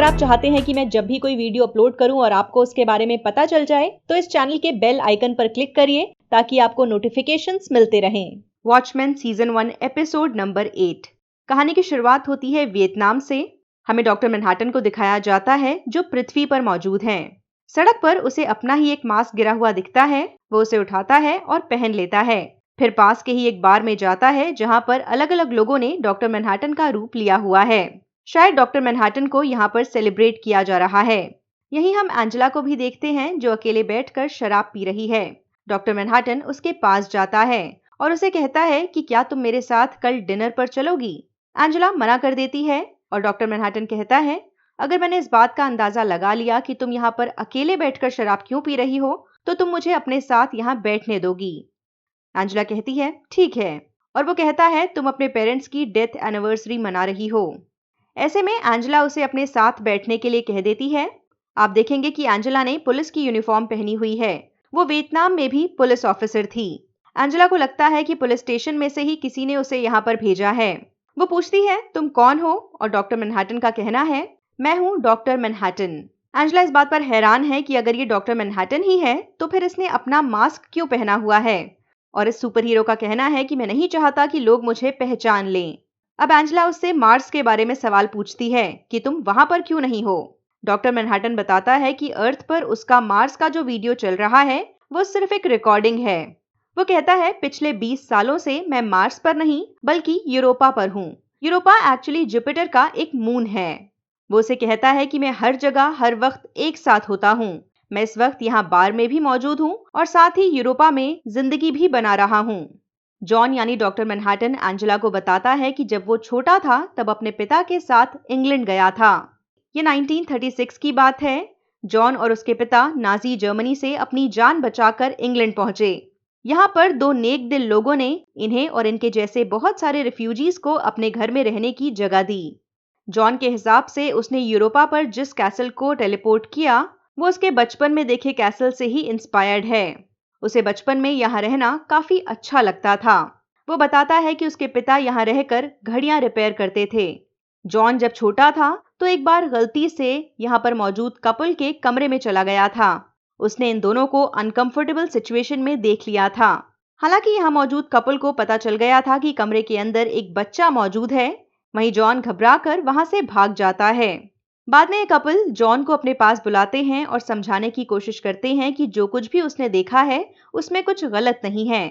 आप चाहते हैं कि मैं जब भी कोई वीडियो अपलोड करूं और आपको उसके बारे में पता चल जाए, तो इस चैनल के बेल आइकन पर क्लिक करिए ताकि आपको नोटिफिकेशंस मिलते रहें। Watchman season 1 episode number 8। कहानी की शुरुआत होती है वियतनाम से। हमें डॉक्टर मैनहट्टन को दिखाया जाता है जो पृथ्वी पर मौजूद हैं। सड़क पर उसे अपना ही एक मास्क गिरा हुआ दिखता है। वो उसे उठाता है और पहन लेता है। फिर पास के ही एक बार में जाता है जहां पर अलग अलग लोगों ने डॉक्टर मैनहट्टन का रूप लिया हुआ है। शायद डॉक्टर मैनहट्टन को यहाँ पर सेलिब्रेट किया जा रहा है। यहीं हम एंजेला को भी देखते हैं जो अकेले बैठकर शराब पी रही है। डॉक्टर मैनहट्टन उसके पास जाता है और उसे कहता है कि क्या तुम मेरे साथ कल डिनर पर चलोगी। एंजेला मना कर देती है और डॉक्टर मैनहट्टन कहता है, अगर मैंने इस बात का अंदाजा लगा लिया कि तुम यहाँ पर अकेले बैठकर शराब क्यों पी रही हो, तो तुम मुझे अपने साथ यहाँ बैठने दोगी। एंजेला कहती है ठीक है, और वो कहता है तुम अपने पेरेंट्स की डेथ एनिवर्सरी मना रही हो। ऐसे में एंजेला उसे अपने साथ बैठने के लिए कह देती है। आप देखेंगे कि एंजेला ने पुलिस की यूनिफॉर्म पहनी हुई है। वो वियतनाम में भी पुलिस ऑफिसर थी। एंजेला को लगता है कि पुलिस स्टेशन में से ही किसी ने उसे यहाँ पर भेजा है। वो पूछती है तुम कौन हो, और डॉक्टर मैनहट्टन का कहना है मैं हूँ डॉक्टर मैनहट्टन। एंजेला इस बात पर हैरान है कि अगर ये डॉक्टर मैनहट्टन ही है तो फिर इसने अपना मास्क क्यों पहना हुआ है। और इस सुपर हीरो का कहना है कि मैं नहीं चाहता कि लोग मुझे पहचान लें। अब एंजेला उससे मार्स के बारे में सवाल पूछती है कि तुम वहां पर क्यों नहीं हो। डॉक्टर मैनहट्टन बताता है कि अर्थ पर उसका मार्स का जो वीडियो चल रहा है वो सिर्फ एक रिकॉर्डिंग है। वो कहता है पिछले 20 सालों से मैं मार्स पर नहीं बल्कि यूरोपा पर हूँ। यूरोपा एक्चुअली जुपिटर का एक मून है। वो उसे कहता है कि मैं हर जगह हर वक्त एक साथ होता हूँ। मैं इस वक्त यहाँ बार में भी मौजूद हूँ और साथ ही यूरोपा में जिंदगी भी बना रहा हूँ। जॉन यानी डॉक्टर मैनहट्टन एंजेला को बताता है कि जब वो छोटा था तब अपने पिता के साथ इंग्लैंड गया था। ये 1936 की बात है। जॉन और उसके पिता नाजी जर्मनी से अपनी जान बचाकर इंग्लैंड पहुंचे। यहाँ पर दो नेक दिल लोगों ने इन्हें और इनके जैसे बहुत सारे रिफ्यूजीज को अपने घर में रहने की जगह दी। जॉन के हिसाब से उसने यूरोपा पर जिस कैसल को टेलीपोर्ट किया वो उसके बचपन में देखे कैसल से ही इंस्पायर्ड है। उसे बचपन में यहाँ रहना काफी अच्छा लगता था। वो बताता है कि उसके पिता यहाँ रहकर घड़ियां रिपेयर करते थे। जॉन जब छोटा था तो एक बार गलती से यहाँ पर मौजूद कपल के कमरे में चला गया था। उसने इन दोनों को अनकंफर्टेबल सिचुएशन में देख लिया था। हालांकि यहाँ मौजूद कपल को पता चल गया था कि कमरे के अंदर एक बच्चा मौजूद है। वहीं जॉन घबराकर वहां से भाग जाता है। बाद में ये कपल जॉन को अपने पास बुलाते हैं और समझाने की कोशिश करते हैं कि जो कुछ भी उसने देखा है उसमें कुछ गलत नहीं है।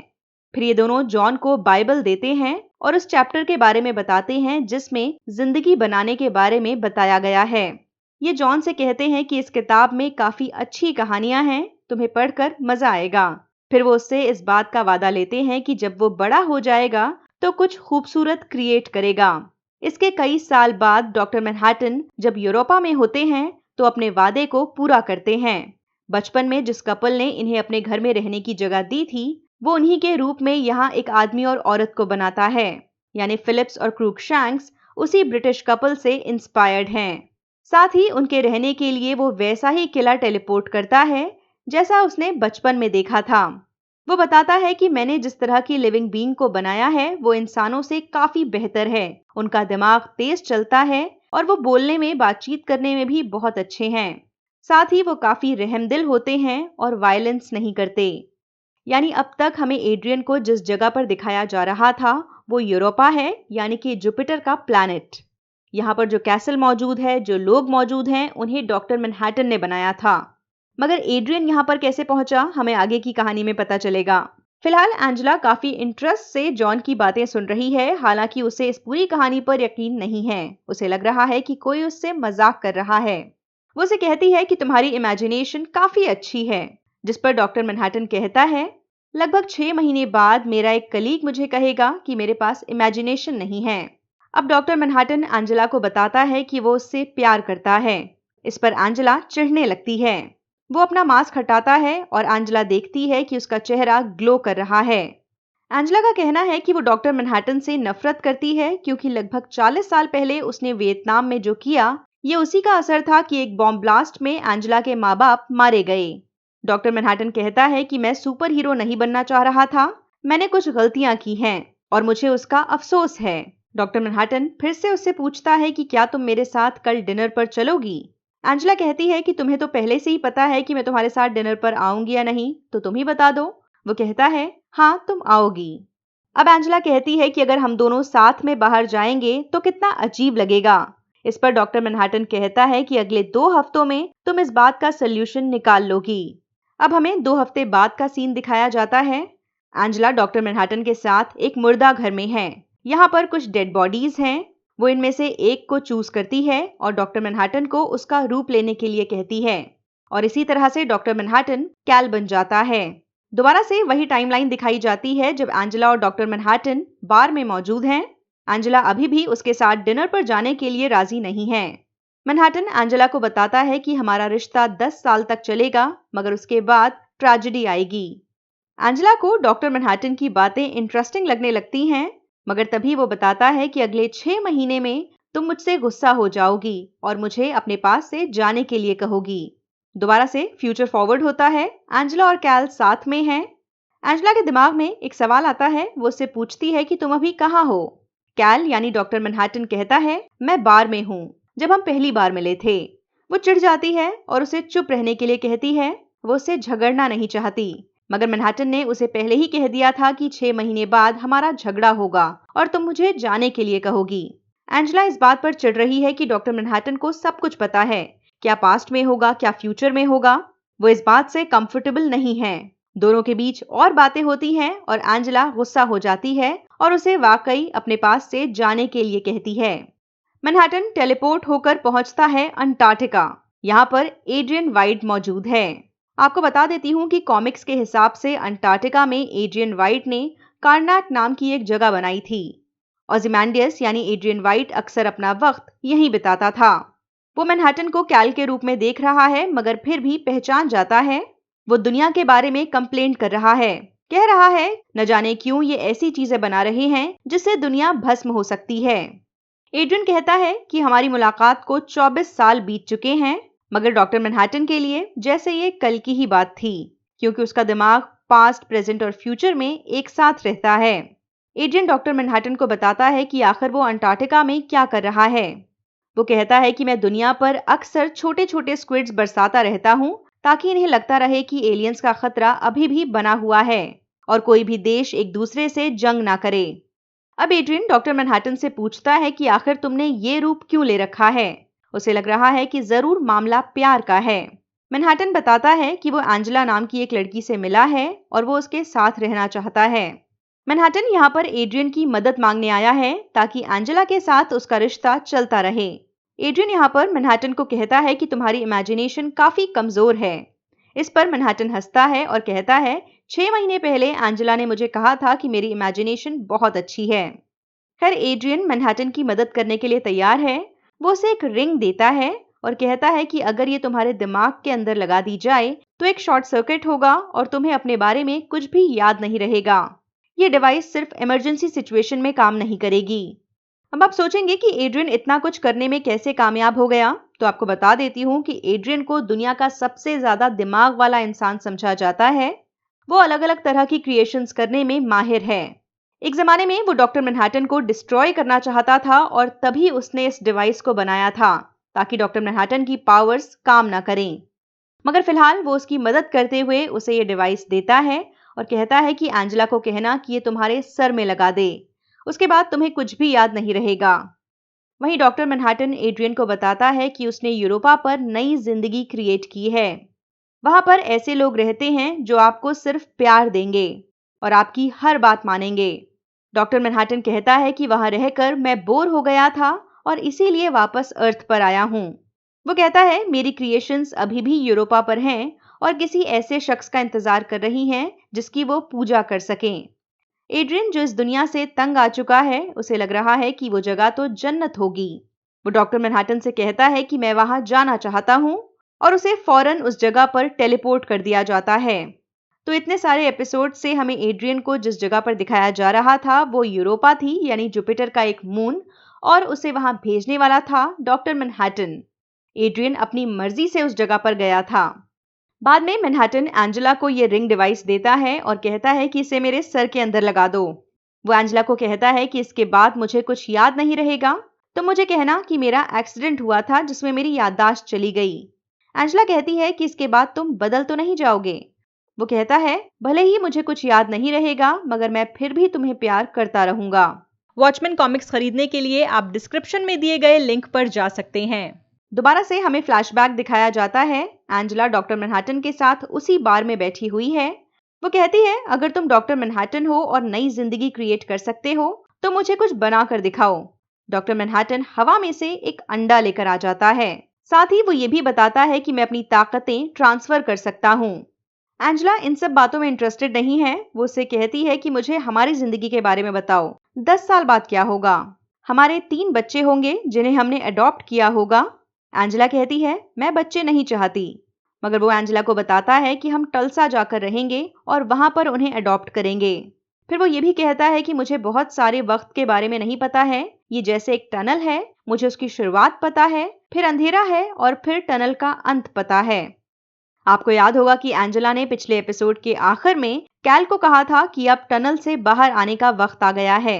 फिर ये दोनों जॉन को बाइबल देते हैं और उस चैप्टर के बारे में बताते हैं जिसमें जिंदगी बनाने के बारे में बताया गया है। ये जॉन से कहते हैं कि इस किताब में काफी अच्छी कहानियां हैं, तुम्हें पढ़कर मजा आएगा। फिर वो उससे इस बात का वादा लेते हैं कि जब वो बड़ा हो जाएगा तो कुछ खूबसूरत क्रिएट करेगा। इसके कई साल बाद डॉक्टर मैनहट्टन जब यूरोपा में होते हैं तो अपने वादे को पूरा करते हैं। बचपन में जिस कपल ने इन्हें अपने घर में रहने की जगह दी थी वो उन्हीं के रूप में यहाँ एक आदमी और औरत को बनाता है। यानी फिलिप्स और क्रूकशैंक्स उसी ब्रिटिश कपल से इंस्पायर्ड हैं। साथ ही उनके रहने के लिए वो वैसा ही किला टेलीपोर्ट करता है जैसा उसने बचपन में देखा था। वो बताता है कि मैंने जिस तरह की लिविंग बीइंग को बनाया है वो इंसानों से काफी बेहतर है। उनका दिमाग तेज चलता है और वो बोलने में बातचीत करने में भी बहुत अच्छे हैं। साथ ही वो काफी रहमदिल होते हैं और वायलेंस नहीं करते। यानी अब तक हमें एड्रियन को जिस जगह पर दिखाया जा रहा था वो यूरोपा है, यानी कि जुपिटर का प्लैनेट। यहाँ पर जो कैसल मौजूद है, जो लोग मौजूद हैं, उन्हें डॉक्टर मैनहट्टन ने बनाया था। मगर एड्रियन यहाँ पर कैसे पहुंचा हमें आगे की कहानी में पता चलेगा। फिलहाल एंजेला काफी इंटरेस्ट से जॉन की बातें सुन रही है। हालांकि उसे इस पूरी कहानी पर यकीन नहीं है। उसे लग रहा है कि कोई उससे मजाक कर रहा है। वो उसे कहती है कि तुम्हारी इमेजिनेशन काफी अच्छी है, जिस पर डॉक्टर मैनहट्टन कहता है लगभग 6 महीने बाद मेरा एक कलीग मुझे कहेगा कि मेरे पास इमेजिनेशन नहीं है। अब डॉक्टर मैनहट्टन एंजेला को बताता है कि वो उससे प्यार करता है। इस पर एंजेला चिढ़ने लगती है। वो अपना मास्क हटाता है और एंजेला देखती है कि उसका चेहरा ग्लो कर रहा है। एंजेला का कहना है कि वो डॉक्टर मैनहट्टन से नफरत करती है क्योंकि लगभग 40 साल पहले उसने वियतनाम में जो किया ये उसी का असर था कि एक बॉम्ब ब्लास्ट में एंजेला के माँ बाप मारे गए। डॉक्टर मैनहट्टन कहता है कि मैं सुपर हीरो नहीं बनना चाह रहा था, मैंने कुछ गलतियां की हैं और मुझे उसका अफसोस है। डॉक्टर मैनहट्टन फिर से उससे पूछता है कि क्या तुम मेरे साथ कल डिनर पर चलोगी। एंजेला कहती है कि तुम्हें तो पहले से ही पता है कि मैं तुम्हारे साथ डिनर पर आऊंगी या नहीं, तो तुम ही बता दो। वो कहता है, हाँ तुम आओगी। अब एंजेला कहती है कि अगर हम दोनों साथ में बाहर जाएंगे तो कितना अजीब लगेगा। इस पर डॉक्टर मैनहट्टन कहता है कि अगले 2 हफ्तों में तुम इस बात का सल्यूशन निकाल लोगी। अब हमें 2 हफ्ते बाद का सीन दिखाया जाता है। एंजेला डॉक्टर मैनहट्टन के साथ एक मुर्दा घर में है। यहाँ पर कुछ डेड बॉडीज हैं। वो इनमें से एक को चूज करती है और डॉक्टर मैनहट्टन को उसका रूप लेने के लिए कहती है, और इसी तरह से डॉक्टर मैनहट्टन कैल बन जाता है। दोबारा से वही टाइमलाइन दिखाई जाती है जब एंजेला और डॉक्टर मैनहट्टन बार में मौजूद हैं। एंजेला अभी भी उसके साथ डिनर पर जाने के लिए राजी नहीं है। मैनहट्टन एंजेला को बताता है कि हमारा रिश्ता 10 साल तक चलेगा, मगर उसके बाद ट्रेजेडी आएगी। एंजेला को डॉक्टर मैनहट्टन की बातें इंटरेस्टिंग लगने लगती हैं, मगर तभी वो बताता है कि अगले 6 महीने में तुम मुझसे गुस्सा हो जाओगी और मुझे अपने पास से जाने के लिए कहोगी। दोबारा से फ्यूचर फॉरवर्ड होता है। एंजेला और कैल साथ में हैं। एंजेला के दिमाग में एक सवाल आता है। वो उससे पूछती है कि तुम अभी कहाँ हो। कैल यानी डॉक्टर मैनहट्टन कहता है, मैं बार में हूँ, जब हम पहली बार मिले थे। वो चिढ़ जाती है और उसे चुप रहने के लिए कहती है। वो उससे झगड़ना नहीं चाहती, मगर मैनहट्टन ने उसे पहले ही कह दिया था कि 6 महीने बाद हमारा झगड़ा होगा और तुम मुझे जाने के लिए कहोगी। एंजेला इस बात पर चिढ़ रही है कि डॉक्टर मैनहट्टन को सब कुछ पता है, क्या पास्ट में होगा क्या फ्यूचर में होगा। वो इस बात से कंफर्टेबल नहीं है। दोनों के बीच और बातें होती हैं और एंजेला गुस्सा हो जाती है और उसे वाकई अपने पास से जाने के लिए कहती है। मैनहट्टन टेलीपोर्ट होकर पहुंचता है अंटार्कटिका। यहाँ पर एड्रियन वाइट मौजूद है। आपको बता देती हूँ कि कॉमिक्स के हिसाब से अंटार्कटिका में एड्रियन वाइट ने कार्नाक नाम की एक जगह बनाई थी। ओzymandias यानी एड्रियन वाइट अक्सर अपना वक्त यहीं बिताता था। वो मैनहट्टन को कैल के रूप में देख रहा है, मगर फिर भी पहचान जाता है। वो दुनिया के बारे में कंप्लेंट कर रहा है, कह रहा है न जाने क्यों ये ऐसी चीजें बना रहे हैं जिससे दुनिया भस्म हो सकती है। एड्रियन कहता है कि हमारी मुलाकात को 24 साल बीत चुके हैं, मगर डॉक्टर मैनहट्टन के लिए जैसे ये कल की ही बात थी, क्योंकि उसका दिमाग पास्ट, प्रेजेंट और फ्यूचर में एक साथ रहता है। एड्रियन डॉक्टर मैनहट्टन को बताता है कि आखिर वो अंटार्कटिका में क्या कर रहा है। वो कहता है कि मैं दुनिया पर अक्सर छोटे छोटे स्क्विड्स बरसाता रहता हूँ, ताकि इन्हें लगता रहे कि एलियंस का खतरा अभी भी बना हुआ है और कोई भी देश एक दूसरे से जंग ना करे। अब एड्रियन डॉक्टर मैनहट्टन से पूछता है कि आखिर तुमने ये रूप क्यों ले रखा है। उसे लग रहा है कि जरूर मामला प्यार का है। मैनहट्टन बताता है कि वो एंजेला नाम की एक लड़की से मिला है और वो उसके साथ रहना चाहता है। मैनहट्टन यहाँ पर एड्रियन की मदद मांगने आया है ताकि एंजेला के साथ उसका रिश्ता चलता रहे। एड्रियन यहाँ पर मैनहट्टन को कहता है कि तुम्हारी इमेजिनेशन काफी कमजोर है। इस पर मैनहट्टन हंसता है और कहता है, 6 महीने पहले एंजेला ने मुझे कहा था कि मेरी इमेजिनेशन बहुत अच्छी है। खैर एड्रियन मैनहट्टन की मदद करने के लिए तैयार है। वो उसे एक रिंग देता है और कहता है कि अगर ये तुम्हारे दिमाग के अंदर लगा दी जाए तो एक शॉर्ट सर्किट होगा और तुम्हें अपने बारे में कुछ भी याद नहीं रहेगा। ये डिवाइस सिर्फ इमरजेंसी सिचुएशन में काम नहीं करेगी। अब आप सोचेंगे कि एड्रियन इतना कुछ करने में कैसे कामयाब हो गया, तो आपको बता देती हूँ कि एड्रियन को दुनिया का सबसे ज्यादा दिमाग वाला इंसान समझा जाता है। वो अलग अलग तरह की क्रिएशंस करने में माहिर है। एक जमाने में वो डॉक्टर मैनहट्टन को डिस्ट्रॉय करना चाहता था और तभी उसने इस डिवाइस को बनाया था ताकि डॉक्टर मैनहट्टन की पावर्स काम ना करें। मगर फिलहाल वो उसकी मदद करते हुए उसे ये डिवाइस देता है और कहता है कि एंजेला को कहना कि ये तुम्हारे सर में लगा दे, उसके बाद तुम्हें कुछ भी याद नहीं रहेगा। वहीं डॉक्टर मैनहट्टन एड्रियन को बताता है कि उसने यूरोपा पर नई जिंदगी क्रिएट की है। वहां पर ऐसे लोग रहते हैं जो आपको सिर्फ प्यार देंगे और आपकी हर बात मानेंगे। डॉक्टर मैनहट्टन कहता है कि वहां रहकर मैं बोर हो गया था और इसीलिए वापस अर्थ पर आया हूं। वो कहता है मेरी क्रिएशंस अभी भी यूरोपा पर हैं और किसी ऐसे शख्स का इंतजार कर रही हैं जिसकी वो पूजा कर सकें। एड्रियन जो इस दुनिया से तंग आ चुका है, उसे लग रहा है कि वो जगह तो जन्नत होगी। वो डॉक्टर मैनहट्टन से कहता है कि मैं वहां जाना चाहता हूं और उसे फौरन उस जगह पर टेलीपोर्ट कर दिया जाता है। तो इतने सारे एपिसोड से हमें एड्रियन को जिस जगह पर दिखाया जा रहा था वो यूरोपा थी, यानी जुपिटर का एक मून, और उसे वहां भेजने वाला था डॉक्टर मैनहट्टन। एड्रियन अपनी मर्जी से उस जगह पर गया था। बाद में मैनहट्टन एंजेला को ये रिंग डिवाइस देता है और कहता है कि इसे मेरे सर के अंदर लगा दो। वो एंजेला को कहता है कि इसके बाद मुझे कुछ याद नहीं रहेगा, तो मुझे कहना कि मेरा एक्सीडेंट हुआ था जिसमें मेरी याददाश्त चली गई। एंजेला कहती है कि इसके बाद तुम बदल तो नहीं जाओगे। वो कहता है, भले ही मुझे कुछ याद नहीं रहेगा, मगर मैं फिर भी तुम्हें प्यार करता रहूंगा। वॉचमैन कॉमिक्स खरीदने के लिए आप डिस्क्रिप्शन में दिए गए लिंक पर जा सकते हैं। दोबारा से हमें फ्लैशबैक दिखाया जाता है। एंजेला डॉक्टर मैनहट्टन के साथ उसी बार में बैठी हुई है। वो कहती है, अगर तुम डॉक्टर मैनहट्टन हो और नई जिंदगी क्रिएट कर सकते हो तो मुझे कुछ बना कर दिखाओ। डॉक्टर मैनहट्टन हवा में से एक अंडा लेकर आ जाता है। साथ ही वो ये भी बताता है कि मैं अपनी ताकतें ट्रांसफर कर सकता हूँ। एंजेला इन सब बातों में इंटरेस्टेड नहीं है। वो उससे कहती है कि मुझे हमारी जिंदगी के बारे में बताओ। 10 साल बाद क्या होगा? हमारे 3 बच्चे होंगे जिन्हें हमने अडॉप्ट किया होगा। एंजेला कहती है, मैं बच्चे नहीं चाहती। मगर वो एंजेला को बताता है कि हम टल्सा जाकर रहेंगे और वहां पर उन्हें अडॉप्ट करेंगे। फिर वो ये भी कहता है कि मुझे बहुत सारे वक्त के बारे में नहीं पता है। ये जैसे एक टनल है, मुझे उसकी शुरुआत पता है, फिर अंधेरा है और फिर टनल का अंत पता है। आपको याद होगा कि एंजेला ने पिछले एपिसोड के आखिर में कैल को कहा था कि अब टनल से बाहर आने का वक्त आ गया है।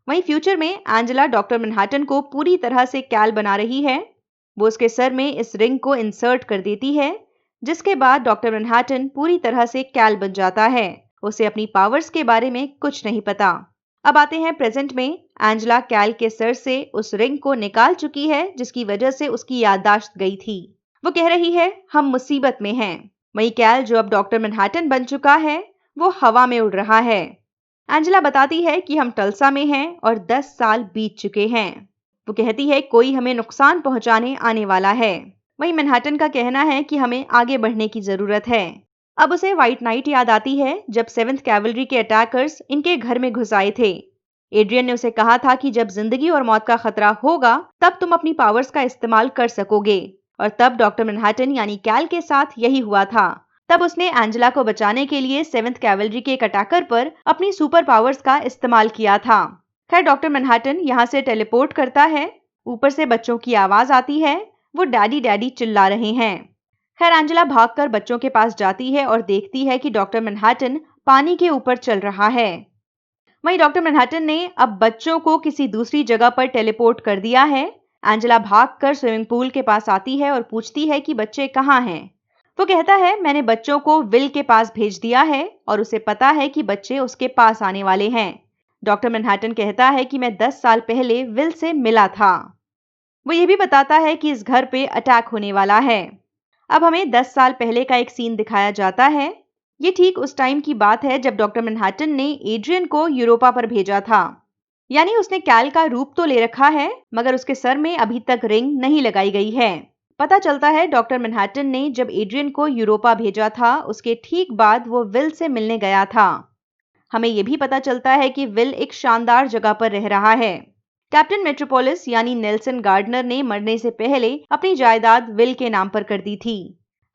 वहीं फ्यूचर में एंजेला डॉक्टर मैनहट्टन को पूरी तरह से कैल बना रही है। वो उसके सर में इस रिंग को इंसर्ट कर देती है, जिसके बाद डॉक्टर मैनहट्टन पूरी तरह से कैल बन जाता है। उसे अपनी पावर्स के बारे में कुछ नहीं पता। अब आते हैं प्रेजेंट में। एंजेला कैल के सर से उस रिंग को निकाल चुकी है, जिसकी वजह से उसकी याददाश्त गई थी। वो कह रही है, हम मुसीबत में हैं। वहीं कैल, जो अब डॉक्टर मैनहट्टन बन चुका है, वो हवा में उड़ रहा है। एंजेला बताती है कि हम टल्सा में हैं और 10 साल बीत चुके हैं। वो कहती है, कोई हमें नुकसान पहुंचाने आने वाला है। वहीं मैनहट्टन का कहना है कि हमें आगे बढ़ने की जरूरत है। अब उसे व्हाइट नाइट याद आती है, जब 7th कैवलरी के अटैकर्स इनके घर में घुस आए थे। एड्रियन ने उसे कहा था कि जब जिंदगी और मौत का खतरा होगा तब तुम अपनी पावर्स का इस्तेमाल कर सकोगे, और तब डॉक्टर मैनहट्टन यानी कैल के साथ यही हुआ था। तब उसने एंजेला को बचाने के लिए 7th कैवलरी के एक अटैकर पर अपनी सुपर पावर्स का इस्तेमाल किया था। खैर, डॉक्टर मैनहट्टन यहाँ से टेलीपोर्ट करता है। ऊपर से बच्चों की आवाज आती है, वो डैडी डैडी चिल्ला रहे हैं। खैर, एंजेला भागकर बच्चों के पास जाती है और देखती है कि डॉक्टर मैनहट्टन पानी के ऊपर चल रहा है। वहीं डॉक्टर मैनहट्टन ने अब बच्चों को किसी दूसरी जगह पर टेलीपोर्ट कर दिया है। एंजेला भागकर स्विमिंग पूल के पास आती है और पूछती है कि बच्चे कहाँ हैं। वो कहता है, मैंने बच्चों को विल के पास भेज दिया है और उसे पता है कि बच्चे उसके पास आने वाले हैं। डॉक्टर मैनहट्टन कहता है कि मैं 10 साल पहले विल से मिला था। वो ये भी बताता है कि इस घर पे अटैक होने वाला है। अब हमें 10 साल पहले का एक सीन दिखाया जाता है। ये ठीक उस टाइम की बात है जब डॉक्टर मैनहट्टन ने एड्रियन को यूरोपा पर भेजा था। यानी उसने कैल का रूप तो ले रखा है, मगर उसके सर में अभी तक रिंग नहीं लगाई गई है। पता चलता है डॉक्टर मैनहट्टन ने जब एड्रियन को यूरोपा भेजा था, उसके ठीक बाद वो विल से मिलने गया था। हमें यह भी पता चलता है कि विल एक शानदार जगह पर रह रहा है। कैप्टन मेट्रोपोलिस यानी नेल्सन गार्डनर ने मरने से पहले अपनी जायदाद विल के नाम पर कर दी थी।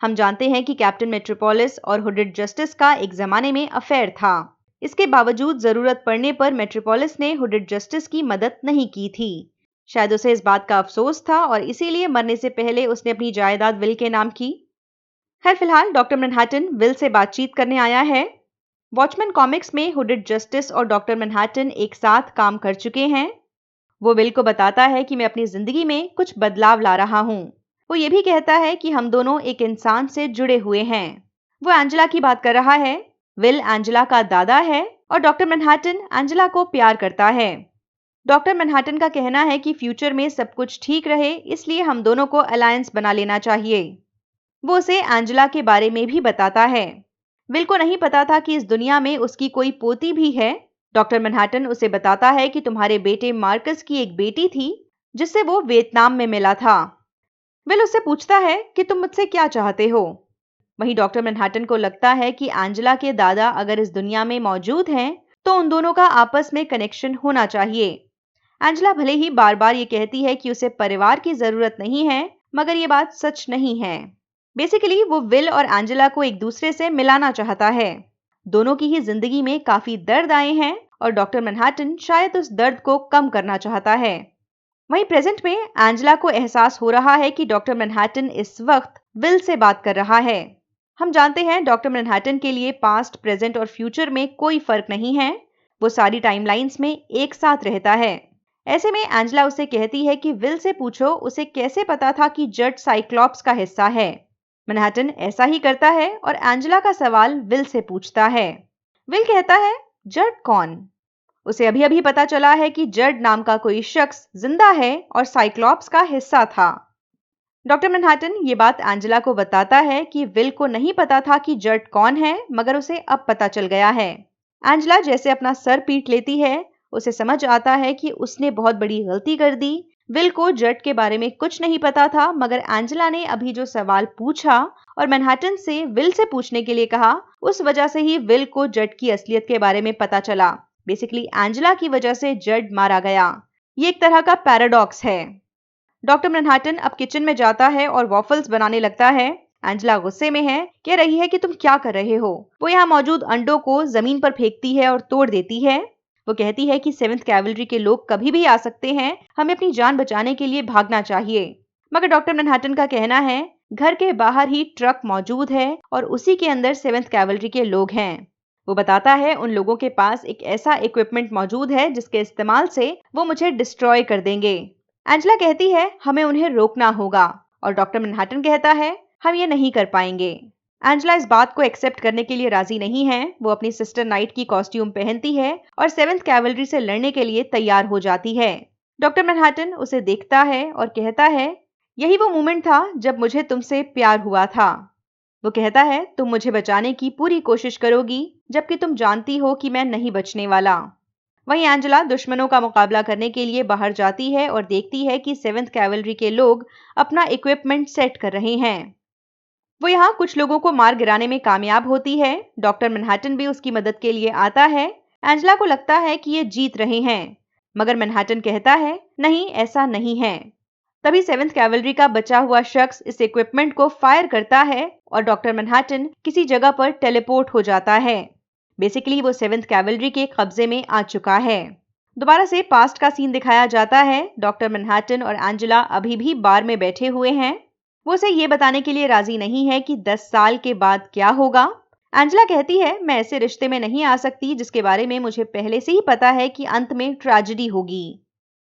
हम जानते हैं कि कैप्टन मेट्रोपोलिस और हुडेड जस्टिस का एक जमाने में अफेयर था। इसके बावजूद जरूरत पड़ने पर मेट्रोपोलिस ने हुडेड जस्टिस की मदद नहीं की थी। शायद उसे इस बात का अफसोस था और इसीलिए मरने से पहले उसने अपनी जायदाद विल के नाम की। खैर, फिलहाल डॉक्टर मैनहट्टन विल से बातचीत करने आया है। वॉचमैन कॉमिक्स में हुडेड जस्टिस और डॉक्टर मैनहट्टन एक साथ काम कर चुके हैं। वो विल को बताता है कि मैं अपनी जिंदगी में कुछ बदलाव ला रहा हूँ। वो ये भी कहता है कि हम दोनों एक इंसान से जुड़े हुए हैं। वो एंजेला की बात कर रहा है। विल एंजेला का दादा है और डॉक्टर मैनहट्टन एंजेला को प्यार करता है। डॉक्टर मैनहट्टन का कहना है कि फ्यूचर में सब कुछ ठीक रहे, इसलिए हम दोनों को अलायंस बना लेना चाहिए। वो उसे एंजेला के बारे में भी बताता है। विल को नहीं पता था कि इस दुनिया में उसकी कोई पोती भी है। डॉक्टर मैनहट्टन उसे बताता है कि तुम्हारे बेटे मार्कस की एक बेटी थी जिससे वो वियतनाम में मिला था। विल उससे पूछता है कि तुम मुझसे क्या चाहते हो। वहीं डॉक्टर मैनहट्टन को लगता है कि एंजेला के दादा अगर इस दुनिया में मौजूद हैं तो उन दोनों का आपस में कनेक्शन होना चाहिए। एंजेला भले ही बार बार ये कहती है कि उसे परिवार की जरूरत नहीं है, मगर ये बात सच नहीं है। बेसिकली वो विल और एंजेला को एक दूसरे से मिलाना चाहता है। दोनों की ही जिंदगी में काफी दर्द आए हैं और डॉक्टर मैनहट्टन शायद उस दर्द को कम करना चाहता है। वहीं प्रेजेंट में एंजेला को एहसास हो रहा है कि डॉक्टर मैनहट्टन इस वक्त विल से बात कर रहा है। हम जानते हैं डॉक्टर मैनहट्टन के लिए पास्ट, प्रेजेंट और फ्यूचर में कोई फर्क नहीं है। वो सारी टाइमलाइंस में एक साथ रहता है। ऐसे में एंजेला उसे कहती है कि विल से पूछो उसे कैसे पता था कि जड साइक्लॉप्स का हिस्सा है। मैनहट्टन ऐसा ही करता है और एंजेला का सवाल विल से पूछता है। विल कहता है, जड कौन? उसे अभी अभी पता चला है कि जड नाम का कोई शख्स जिंदा है और साइक्लॉप्स का हिस्सा था। डॉक्टर मैनहट्टन ये बात एंजेला को बताता है कि विल को नहीं पता था कि जड कौन है, मगर उसे अब पता चल गया है। एंजेला जैसे अपना सर पीट लेती है, उसे समझ आता है कि उसने बहुत बड़ी गलती कर दी। विल को जड के बारे में कुछ नहीं पता था, मगर एंजेला ने अभी जो सवाल पूछा और मैनहट्टन से विल से पूछने के लिए कहा, उस वजह से ही विल को जड की असलियत के बारे में पता चला। बेसिकली एंजेला की वजह से जड मारा गया। ये एक तरह का पैराडॉक्स है। डॉक्टर मैनहट्टन अब किचन में जाता है और वॉफल्स बनाने लगता है। एंजेला गुस्से में है, कह रही है कि तुम क्या कर रहे हो। वो यहाँ मौजूद अंडों को जमीन पर फेंकती है और तोड़ देती है। वो कहती है कि 7th कैवलरी के लोग कभी भी आ सकते हैं, हमें अपनी जान बचाने के लिए भागना चाहिए। मगर डॉक्टर मैनहट्टन का कहना है, घर के बाहर ही ट्रक मौजूद है और उसी के अंदर 7th कैवलरी के लोग हैं। वो बताता है उन लोगों के पास एक ऐसा इक्विपमेंट मौजूद है जिसके इस्तेमाल से वो मुझे डिस्ट्रॉय कर देंगे। एंजेला कहती है हमें उन्हें रोकना होगा और डॉक्टर मैनहट्टन कहता है हम ये नहीं कर पाएंगे। एंजेला इस बात को एक्सेप्ट करने के लिए राजी नहीं है। वो अपनी सिस्टर नाइट की कॉस्ट्यूम पहनती है और 7th कैवलरी से लड़ने के लिए तैयार हो जाती है। डॉक्टर मैनहट्टन उसे देखता है और कहता है यही वो मोमेंट था जब मुझे तुमसे प्यार हुआ था। वो कहता है तुम मुझे बचाने की पूरी कोशिश करोगी, जबकि तुम जानती हो कि मैं नहीं बचने वाला। वहीं एंजेला दुश्मनों का मुकाबला करने के लिए बाहर जाती है और देखती है कि 7th कैवलरी के लोग अपना इक्विपमेंट सेट कर रहे हैं। वो यहाँ कुछ लोगों को मार गिराने में कामयाब होती है। डॉक्टर मैनहट्टन भी उसकी मदद के लिए आता है। एंजेला को लगता है कि ये जीत रहे हैं, मगर मैनहट्टन कहता है नहीं, ऐसा नहीं है। तभी 7th कैवलरी का बचा हुआ शख्स इस इक्विपमेंट को फायर करता है और डॉक्टर मैनहट्टन किसी जगह पर टेलीपोर्ट हो जाता है। बेसिकली वो 7th कैवलरी के कब्जे में आ चुका है। दोबारा से पास्ट का सीन दिखाया जाता है। डॉक्टर मैनहट्टन और एंजेला अभी भी बार में बैठे हुए हैं। वो उसे ये बताने के लिए राजी नहीं है कि 10 साल के बाद क्या होगा। एंजेला कहती है मैं ऐसे रिश्ते में नहीं आ सकती जिसके बारे में मुझे पहले से ही पता है कि अंत में ट्रेजेडी होगी।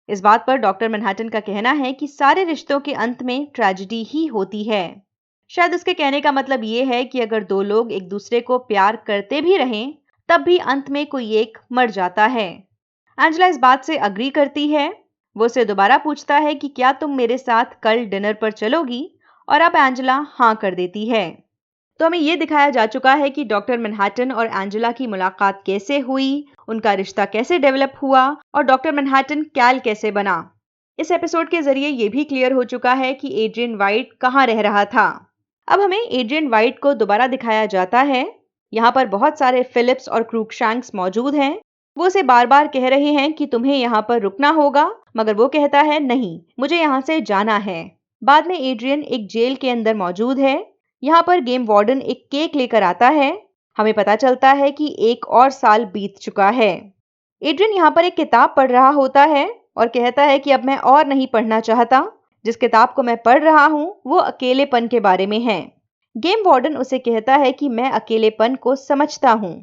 इस बात पर डॉक्टर मैनहट्टन का कहना है कि सारे रिश्तों के अंत में ट्रेजेडी ही होती है। शायद उसके कहने का मतलब ये है कि अगर दो लोग एक दूसरे को प्यार करते भी रहें, तब भी अंत में कोई एक मर जाता है। एंजेला इस बात से अग्री करती है। वो उसे दोबारा पूछता है कि क्या तुम मेरे साथ कल डिनर पर चलोगी, और अब एंजेला हाँ कर देती है। तो हमें ये दिखाया जा चुका है कि डॉक्टर मैनहट्टन और एंजेला की मुलाकात कैसे हुई, उनका रिश्ता कैसे डेवलप हुआ और डॉक्टर मैनहट्टन कैल कैसे बना। इस एपिसोड के जरिए ये भी क्लियर हो चुका है कि एड्रियन वाइट कहाँ रह रहा था। अब हमें एड्रियन वाइट को दोबारा दिखाया जाता है। यहाँ पर बहुत सारे फिलिप्स और क्रूकशैंक्स मौजूद हैं। वो उसे बार बार कह रहे हैं कि तुम्हें यहाँ पर रुकना होगा, मगर वो कहता है नहीं, मुझे यहाँ से जाना है। बाद में एड्रियन एक जेल के अंदर मौजूद है। यहाँ पर गेम वार्डन एक केक लेकर आता है। हमें पता चलता है कि एक और साल बीत चुका है। एड्रियन यहाँ पर एक किताब पढ़ रहा होता है और कहता है कि अब मैं और नहीं पढ़ना चाहता। जिस किताब को मैं पढ़ रहा हूँ वो अकेलेपन के बारे में है। गेम वार्डन उसे कहता है कि मैं अकेलेपन को समझता हूँ।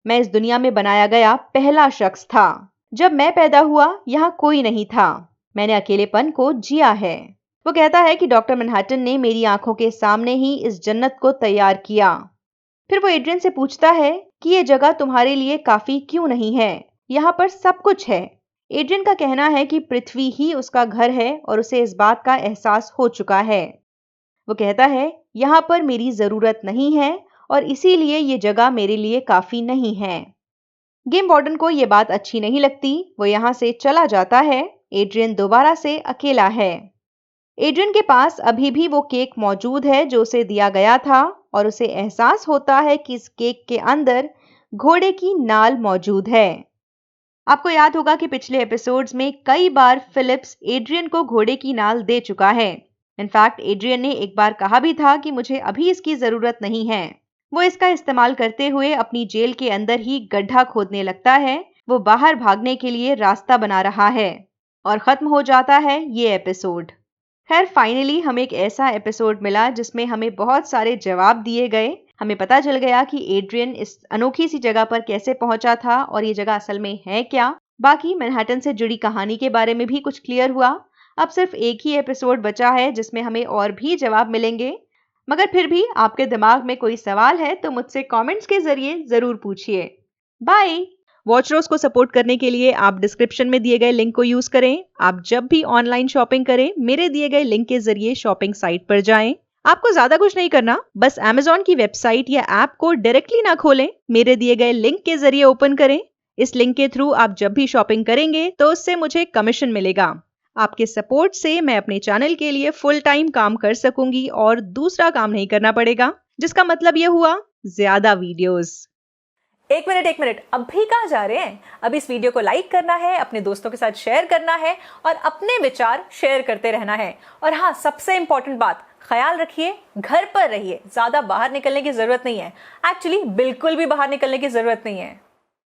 मैं इस दुनिया में बनाया गया पहला शख्स था। जब मैं पैदा हुआ यहाँ कोई नहीं था। मैंने अकेलेपन को जिया है। वो कहता है कि डॉक्टर मैनहट्टन ने मेरी आंखों के सामने ही इस जन्नत को तैयार किया। फिर वो एड्रियन से पूछता है कि ये जगह तुम्हारे लिए काफी क्यों नहीं है, यहाँ पर सब कुछ है। एड्रियन का कहना है कि पृथ्वी ही उसका घर है और उसे इस बात का एहसास हो चुका है। वो कहता है यहाँ पर मेरी जरूरत नहीं है और इसीलिए ये जगह मेरे लिए काफी नहीं है। गेम वार्डन को ये बात अच्छी नहीं लगती। वो यहाँ से चला जाता है। एड्रियन दोबारा से अकेला है। एड्रियन के पास अभी भी वो केक मौजूद है जो उसे दिया गया था और उसे एहसास होता है कि इस केक के अंदर घोड़े की नाल मौजूद है। आपको याद होगा कि पिछले एपिसोड्स में कई बार फिलिप्स एड्रियन को घोड़े की नाल दे चुका है। इनफैक्ट एड्रियन ने एक बार कहा भी था कि मुझे अभी इसकी जरूरत नहीं है। वो इसका इस्तेमाल करते हुए अपनी जेल के अंदर ही गड्ढा खोदने लगता है। वो बाहर भागने के लिए रास्ता बना रहा है और खत्म हो जाता है ये एपिसोड। खैर फाइनली हमें एक ऐसा एपिसोड मिला जिसमें हमें बहुत सारे जवाब दिए गए हमें पता चल गया कि एड्रियन इस अनोखी सी जगह पर कैसे पहुंचा था और ये जगह असल में है क्या। बाकी मैनहट्टन से जुड़ी कहानी के बारे में भी कुछ क्लियर हुआ। अब सिर्फ एक ही एपिसोड बचा है जिसमें हमें और भी जवाब मिलेंगे। मगर फिर भी आपके दिमाग में कोई सवाल है तो मुझसे कमेंट्स के जरिए जरूर पूछिए। बाय। वॉचरोज को सपोर्ट करने के लिए आप डिस्क्रिप्शन में दिए गए लिंक को यूज करें। आप जब भी ऑनलाइन शॉपिंग करें मेरे दिए गए लिंक के जरिए शॉपिंग साइट पर जाएं। आपको ज्यादा कुछ नहीं करना, बस Amazon की वेबसाइट या ऐप को डायरेक्टली ना खोलें, मेरे दिए गए लिंक के जरिए ओपन करें। इस लिंक के थ्रू आप जब भी शॉपिंग करेंगे तो उससे मुझे कमीशन मिलेगा। आपके सपोर्ट से मैं अपने चैनल के लिए फुल टाइम काम कर सकूंगी और दूसरा काम नहीं करना पड़ेगा, जिसका मतलब यह हुआ ज्यादा वीडियोस। एक मिनट, अब भी कहाँ जा रहे हैं? अब इस वीडियो को लाइक करना है, अपने दोस्तों के साथ शेयर करना है और अपने विचार शेयर करते रहना है। और हाँ, सबसे इंपॉर्टेंट बात, ख्याल रखिए, घर पर रहिए, ज्यादा बाहर निकलने की जरूरत नहीं है। एक्चुअली बिल्कुल भी बाहर निकलने की जरूरत नहीं है।